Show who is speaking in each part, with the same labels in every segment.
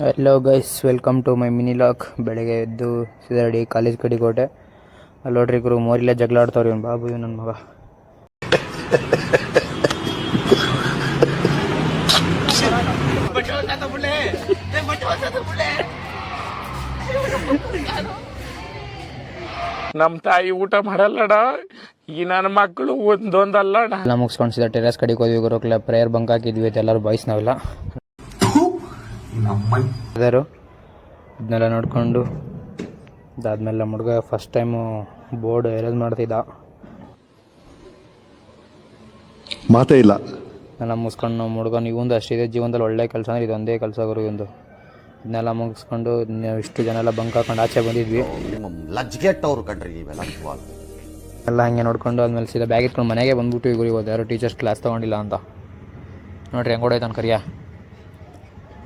Speaker 1: Hello guys, welcome to my mini vlog. ಬೆಳಗ್ಗೆ ಎದ್ದು ಸಿದಡಿ college ಕಡೆಗೆ ಹೊಟ್ಟೆ. ಅಲ್ಲಿ ನೋಡ್ರಿ ಗುರು ಮೋರಿಲ್ಲ ಜಗಳ ಆಡ್ತಾವ್ರಿ. ಇವ್ನು ಬಾಬು ಇವ್ ನನ್ನ ಮಗ.
Speaker 2: ನಮ್ಮ ತಾಯಿ ಊಟ ಮಾಡಲ್ಲಡ, ಈ ನನ್ನ ಮಕ್ಕಳು ಒಂದೊಂದಲ್ಲ.
Speaker 1: ಎಲ್ಲ ಮುಗಿಸ್ಕೊಂಡು ಟೆರೆಸ್ ಕಡೆಗೆ ಹೋದ್ವಿ ಗುರು. ಪ್ರೇಯರ್ ಬಂಕ್ ಹಾಕಿದ್ವಿ ಎಲ್ಲರೂ ಬಾಯ್ಸ್ ನಾವೆಲ್ಲ ಅದಾರು. ಇದನ್ನೆಲ್ಲ ನೋಡ್ಕೊಂಡು ಅದಾದ್ಮೇಲೆ ನಮ್ಮ ಹುಡುಗ ಫಸ್ಟ್ ಟೈಮು ಬೋರ್ಡ್ ಎರೇಸ್ ಮಾಡ್ತಿದ್ದ.
Speaker 3: ಮಾತೇ ಇಲ್ಲ.
Speaker 1: ಎಲ್ಲ ಮುಗಿಸ್ಕೊಂಡು ನಮ್ಮ ಹುಡುಗನ ಇವಂದು ಅಷ್ಟಿದೆ ಜೀವನದಲ್ಲಿ ಒಳ್ಳೆ ಕೆಲಸ ಅಂದರೆ ಇದೊಂದೇ ಕೆಲಸ ಗುರು ಇವಂದು. ಇದನ್ನೆಲ್ಲ ಮುಗಿಸ್ಕೊಂಡು ಇಷ್ಟು ಜನ ಎಲ್ಲ ಬಂಕ್ ಹಾಕೊಂಡು ಆಚೆ ಬಂದಿದ್ವಿ. ಎಲ್ಲ ಹಂಗೆ ನೋಡ್ಕೊಂಡು ಆದ್ಮೇಲೆ ಸೀದಾ ಬ್ಯಾಗ್ ಇಟ್ಕೊಂಡು ಮನೆಗೆ ಬಂದ್ಬಿಟ್ಟು ಇವರು ಇವತ್ತು ಯಾರು ಟೀಚರ್ಸ್ ಕ್ಲಾಸ್ ತೊಗೊಂಡಿಲ್ಲ ಅಂತ ನೋಡ್ರಿ ಹೆಂಗೆ ಹೊಡೋಯ್ತಾನೆ ಕರಿಯ.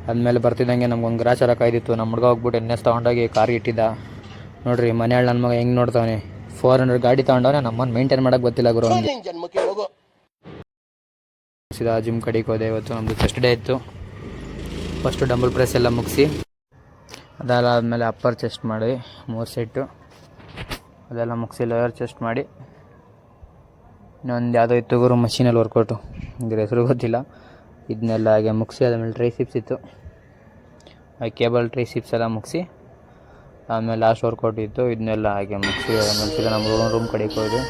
Speaker 1: ಆದಮೇಲೆ ಬರ್ತಿದ್ದಂಗೆ ನಮ್ಗೊಂದು ಗ್ರಾಚಾರ ಕಾಯ್ದಿತ್ತು. ನಮ್ಮ ಹುಡುಗ ಹೋಗ್ಬಿಟ್ಟು NS ತೊಗೊಂಡೋಗಿ ಕಾರ್ಗೆ ಇಟ್ಟಿದ್ದ. ನೋಡ್ರಿ ಮನೆಯಾಳು ನನ್ನ ಮಗ ಹೆಂಗೆ ನೋಡ್ತಾವನೆ. 400 ಗಾಡಿ ತೊಗೊಂಡವನೆ. ನಮ್ಮನ್ನು ಮೇಂಟೈನ್ ಮಾಡೋಕ್ಕೆ ಗೊತ್ತಿಲ್ಲ ಗುರು ಅವನಿಗೆ. ಸೀದಾ ಜಿಮ್ ಕಡೆಗೆ ಹೋದೆ. ಇವತ್ತು ನಮ್ಮದು ಚೆಸ್ಟ್ ಡೇ ಇತ್ತು. ಫಸ್ಟು ಡಂಬಲ್ ಪ್ರೆಸ್ ಎಲ್ಲ ಮುಗಿಸಿ ಅದಾದಮೇಲೆ ಅಪ್ಪರ್ ಚೆಸ್ಟ್ ಮಾಡಿ 3 ಸೆಟ್ಟು ಅದೆಲ್ಲ ಮುಗಿಸಿ ಲೋಯರ್ ಚೆಸ್ಟ್ ಮಾಡಿ ಇನ್ನೊಂದು ಯಾವುದೋ ಇತ್ತು ಗುರು ಮಷೀನಲ್ಲಿ ವರ್ಕೌಟು, ಇದ್ರ ಹೆಸರು ಗೊತ್ತಿಲ್ಲ. ಇದನ್ನೆಲ್ಲ ಹಾಗೆ ಮುಗಿಸಿ ಅದಾದಮೇಲೆ ಟ್ರೈಸಿಪ್ಸ್ ಇತ್ತು, ಆ ಕೇಬಲ್ ಟ್ರೈಸಿಪ್ಸ್ ಎಲ್ಲ ಮುಗಿಸಿ ಆಮೇಲೆ ಲಾಸ್ಟ್ ವರ್ಕೌಟ್ ಇತ್ತು. ಇದನ್ನೆಲ್ಲ ಹಾಗೆ ಮುಗಿಸಿ ಆಮೇಲೆ ಸೀದಾ ನಮ್ಮ ರೂಮ್ ಕಡೆಗೆ ಹೋದು.